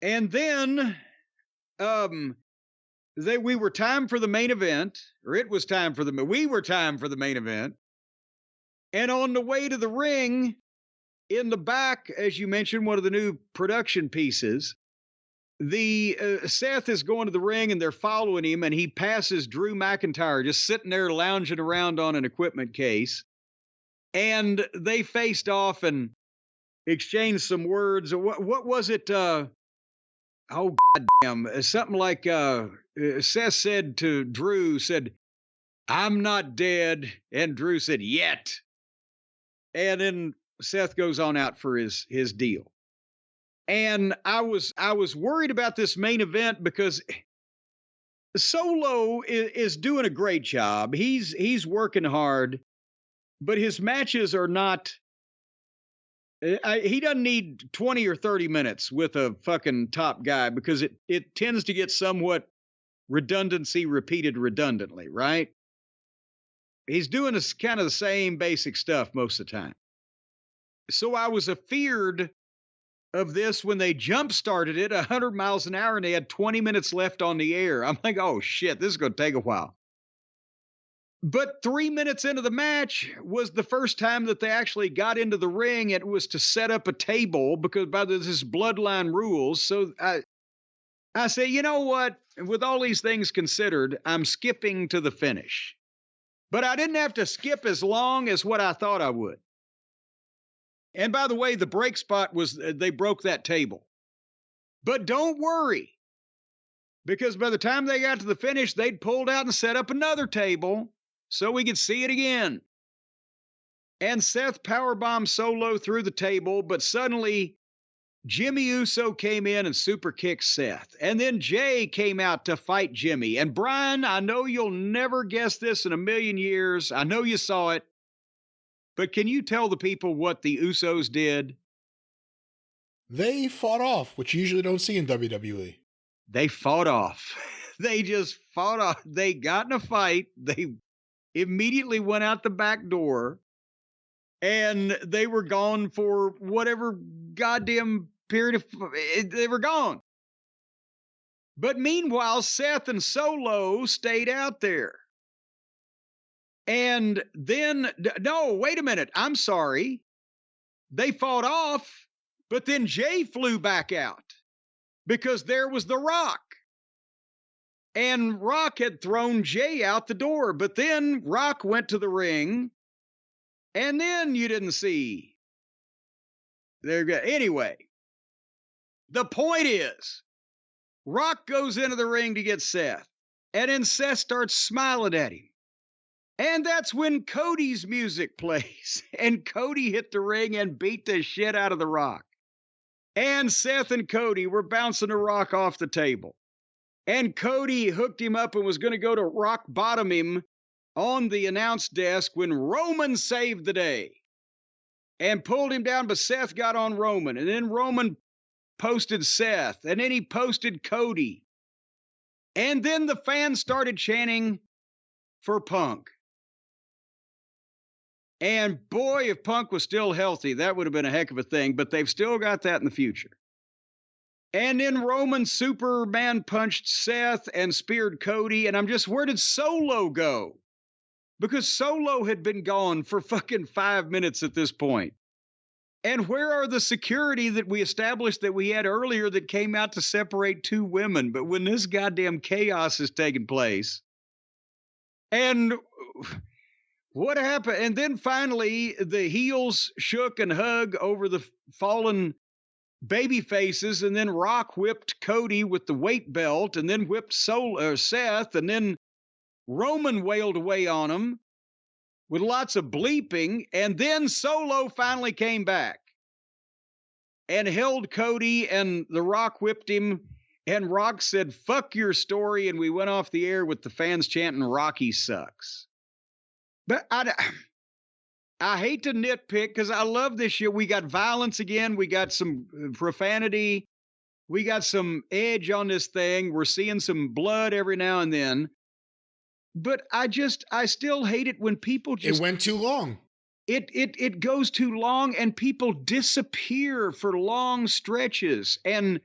And then we were time for the main event, or it was time for we were time for the main event. And on the way to the ring, in the back, as you mentioned, one of the new production pieces, the Seth is going to the ring and they're following him, and he passes Drew McIntyre just sitting there lounging around on an equipment case. And they faced off and exchanged some words. What was it? Oh, goddamn. Something like Seth said to Drew, said, "I'm not dead." And Drew said, "Yet." And then Seth goes on out for his deal. And I was worried about this main event because Solo is doing a great job. He's working hard, but his matches are not. He doesn't need 20 or 30 minutes with a fucking top guy because it tends to get somewhat redundancy repeated redundantly, right? He's doing this kind of the same basic stuff most of the time. So I was afeared of this when they jump started it 100 miles an hour and they had 20 minutes left on the air. I'm like, oh shit, this is going to take a while. But 3 minutes into the match was the first time that they actually got into the ring. It was to set up a table because by this Bloodline rules. So I say, you know what? With all these things considered, I'm skipping to the finish. But I didn't have to skip as long as what I thought I would. And by the way, the break spot was they broke that table. But don't worry, because by the time they got to the finish, they'd pulled out and set up another table so we could see it again. And Seth powerbombed Solo through the table, but suddenly Jimmy Uso came in and super kicked Seth. And then Jay came out to fight Jimmy. And Brian, I know you'll never guess this in a million years. I know you saw it. But can you tell the people what the Usos did? They fought off, which you usually don't see in WWE. They fought off. They just fought off. They got in a fight. They immediately went out the back door. And they were gone for whatever goddamn period of... They were gone. But meanwhile, Seth and Solo stayed out there. And then, no, wait a minute. I'm sorry. They fought off, but then Jay flew back out because there was The Rock. And Rock had thrown Jay out the door, but then Rock went to the ring, and then you didn't see. Anyway, the point is, Rock goes into the ring to get Seth, and then Seth starts smiling at him. And that's when Cody's music plays. And Cody hit the ring and beat the shit out of The Rock. And Seth and Cody were bouncing The Rock off the table. And Cody hooked him up and was going to go to rock bottom him on the announce desk when Roman saved the day. And pulled him down, but Seth got on Roman. And then Roman posted Seth. And then he posted Cody. And then the fans started chanting for Punk. And boy, if Punk was still healthy, that would have been a heck of a thing, but they've still got that in the future. And then Roman Superman punched Seth and speared Cody, and I'm just, where did Solo go? Because Solo had been gone for fucking 5 minutes at this point. And where are the security that we established that we had earlier that came out to separate two women? But when this goddamn chaos is taking place, and... what happened? And then finally, the heels shook and hugged over the fallen baby faces, and then Rock whipped Cody with the weight belt, and then whipped Seth, and then Roman wailed away on him with lots of bleeping, and then Solo finally came back and held Cody, and the Rock whipped him, and Rock said, "Fuck your story," and we went off the air with the fans chanting, "Rocky sucks." But I hate to nitpick because I love this shit. We got violence again. We got some profanity. We got some edge on this thing. We're seeing some blood every now and then. But I still hate it when people just... It went too long. It goes too long and people disappear for long stretches. And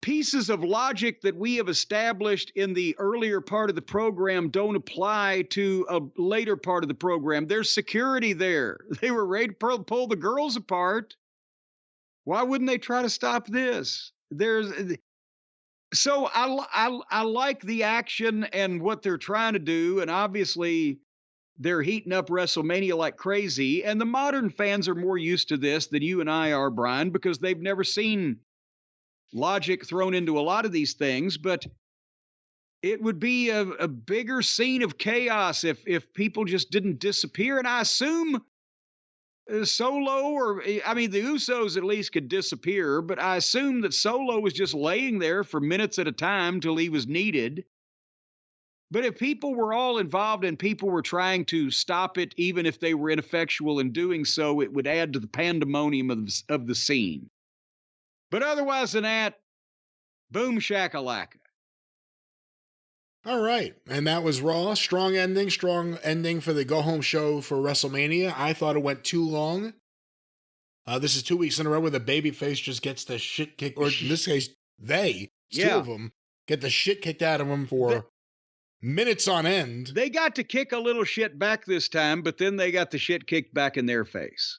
pieces of logic that we have established in the earlier part of the program don't apply to a later part of the program. There's security there. They were ready to pull the girls apart. Why wouldn't they try to stop this? So I like the action and what they're trying to do, and obviously they're heating up WrestleMania like crazy. And the modern fans are more used to this than you and I are, Brian, because they've never seen logic thrown into a lot of these things. But it would be a bigger scene of chaos if people just didn't disappear. And I assume Solo, or I mean, the Usos at least could disappear, but I assume that Solo was just laying there for minutes at a time till he was needed. But if people were all involved and people were trying to stop it, even if they were ineffectual in doing so, it would add to the pandemonium of the scene. But otherwise than that, boom shakalaka. All right. And that was Raw. Strong ending for the go-home show for WrestleMania. I thought it went too long. This is 2 weeks in a row where the babyface just gets the shit kicked, or in this case, two of them, get the shit kicked out of them for minutes on end. They got to kick a little shit back this time, but then they got the shit kicked back in their face.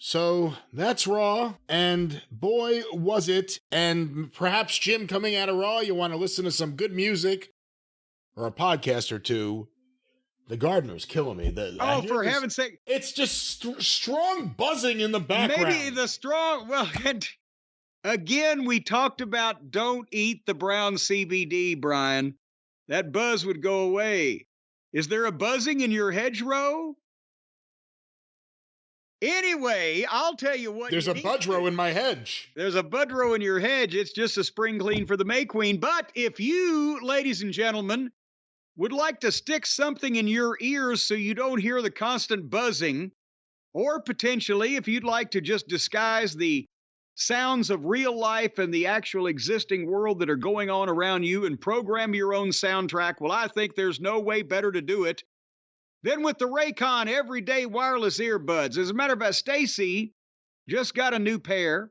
So that's Raw, and boy, was it. And perhaps, Jim, coming out of Raw, you want to listen to some good music or a podcast or two. The gardener's killing me. For heaven's sake. It's just strong buzzing in the background. Maybe the strong, well, and again, we talked about don't eat the brown CBD, Brian. That buzz would go away. Is there a buzzing in your hedgerow? Anyway, I'll tell you what. There's a budrow in my hedge. There's a budrow in your hedge. It's just a spring clean for the May Queen. But if you, ladies and gentlemen, would like to stick something in your ears so you don't hear the constant buzzing, or potentially if you'd like to just disguise the sounds of real life and the actual existing world that are going on around you and program your own soundtrack, well, I think there's no way better to do it than with the Raycon everyday wireless earbuds. As a matter of fact, Stacy just got a new pair.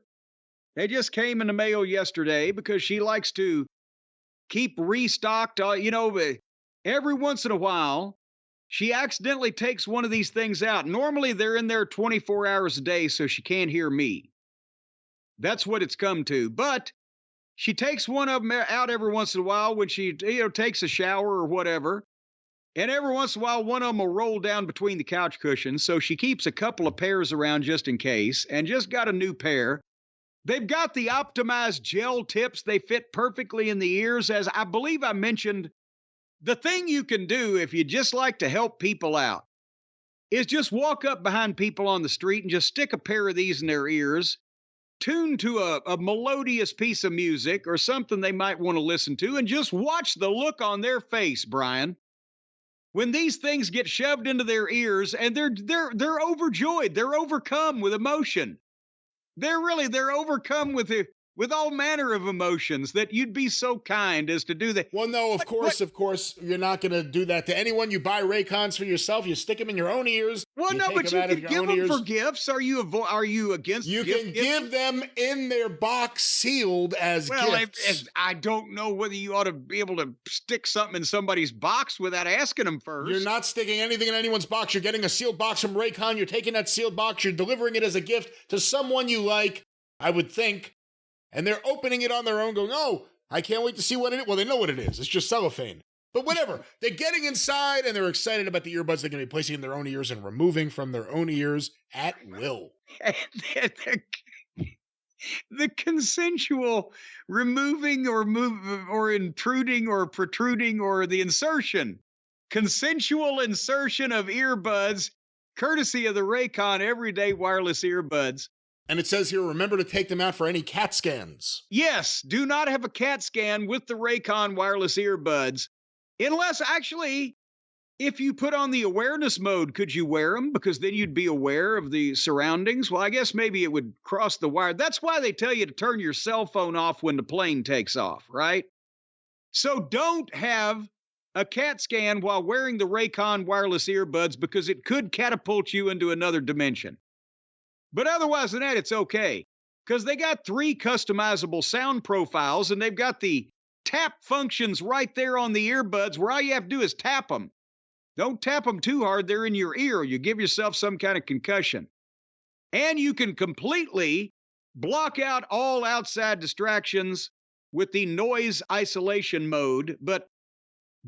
They just came in the mail yesterday because she likes to keep restocked. Every once in a while, she accidentally takes one of these things out. Normally, they're in there 24 hours a day, so she can't hear me. That's what it's come to. But she takes one of them out every once in a while when she takes a shower or whatever. And every once in a while, one of them will roll down between the couch cushions. So she keeps a couple of pairs around just in case, and just got a new pair. They've got the optimized gel tips. They fit perfectly in the ears. As I believe I mentioned, the thing you can do if you just like to help people out is just walk up behind people on the street and just stick a pair of these in their ears, tune to a melodious piece of music or something they might want to listen to, and just watch the look on their face, Brian. When these things get shoved into their ears, and they're overjoyed, they're overcome with emotion. They're overcome with all manner of emotions that you'd be so kind as to do that. Well, no, of course, you're not going to do that to anyone. You buy Raycons for yourself. You stick them in your own ears. Well, no, but you can give them for gifts. Are you against? You can give them in their box sealed as gifts. I don't know whether you ought to be able to stick something in somebody's box without asking them first. You're not sticking anything in anyone's box. You're getting a sealed box from Raycon. You're taking that sealed box. You're delivering it as a gift to someone you like, I would think. And they're opening it on their own going, oh, I can't wait to see what it is. Well, they know what it is. It's just cellophane. But whatever. They're getting inside and they're excited about the earbuds they're going to be placing in their own ears and removing from their own ears at will. The consensual removing or intruding or protruding or the insertion. Consensual insertion of earbuds, courtesy of the Raycon everyday wireless earbuds. And it says here, remember to take them out for any CAT scans. Yes, do not have a CAT scan with the Raycon wireless earbuds. Unless, actually, if you put on the awareness mode, could you wear them? Because then you'd be aware of the surroundings. Well, I guess maybe it would cross the wire. That's why they tell you to turn your cell phone off when the plane takes off, right? So don't have a CAT scan while wearing the Raycon wireless earbuds because it could catapult you into another dimension. But otherwise than that, it's okay. because they got 3 customizable sound profiles and they've got the tap functions right there on the earbuds where all you have to do is tap them. Don't tap them too hard. They're in your ear. You give yourself some kind of concussion. And you can completely block out all outside distractions with the noise isolation mode. But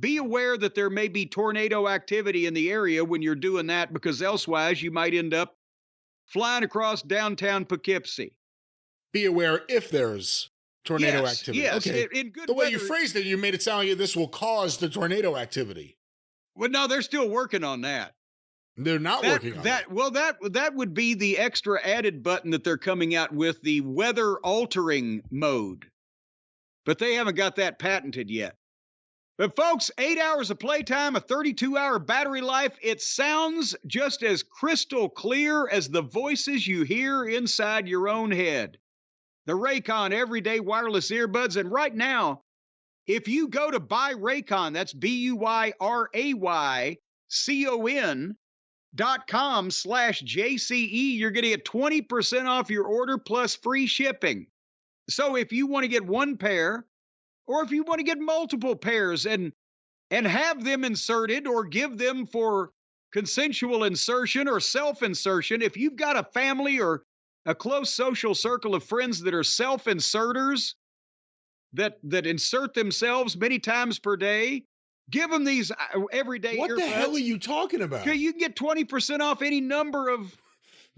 be aware that there may be tornado activity in the area when you're doing that, because elsewise you might end up flying across downtown Poughkeepsie. Be aware if there's tornado activity. Yes, okay. in good the way weather, you phrased it, you made it sound like this will cause the tornado activity. Well, no, they're still working on that. They're not working on that. Well, that would be the extra added button that they're coming out with, the weather altering mode. But they haven't got that patented yet. But folks, 8 hours of playtime, a 32-hour battery life. It sounds just as crystal clear as the voices you hear inside your own head. The Raycon everyday wireless earbuds. And right now, if you go to buy Raycon, that's BuyRaycon.com/JCE, you're going to get 20% off your order plus free shipping. So if you want to get one pair, or if you want to get multiple pairs and have them inserted or give them for consensual insertion or self-insertion, if you've got a family or a close social circle of friends that are self-inserters, that insert themselves many times per day, give them these everyday What earbuds. the hell are you talking about? You can get 20% off any number of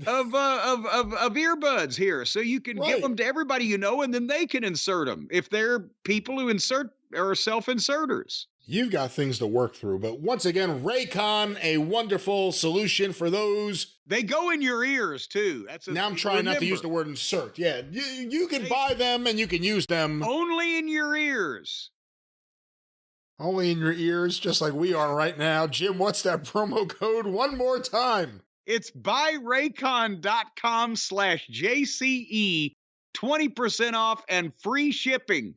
earbuds here, so you can give them to everybody you know, and then they can insert them if they're people who insert or self-inserters. You've got things to work through, but once again, Raycon, a wonderful solution for those. They go in your ears too. Now I'm trying not to use the word insert. Yeah, you can buy them and you can use them. Only in your ears. Only in your ears, just like we are right now. Jim, what's that promo code one more time? It's buyraycon.com/JCE, 20% off and free shipping.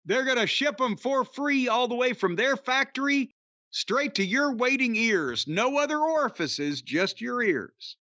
They're going to ship them for free all the way from their factory straight to your waiting ears. No other orifices, just your ears.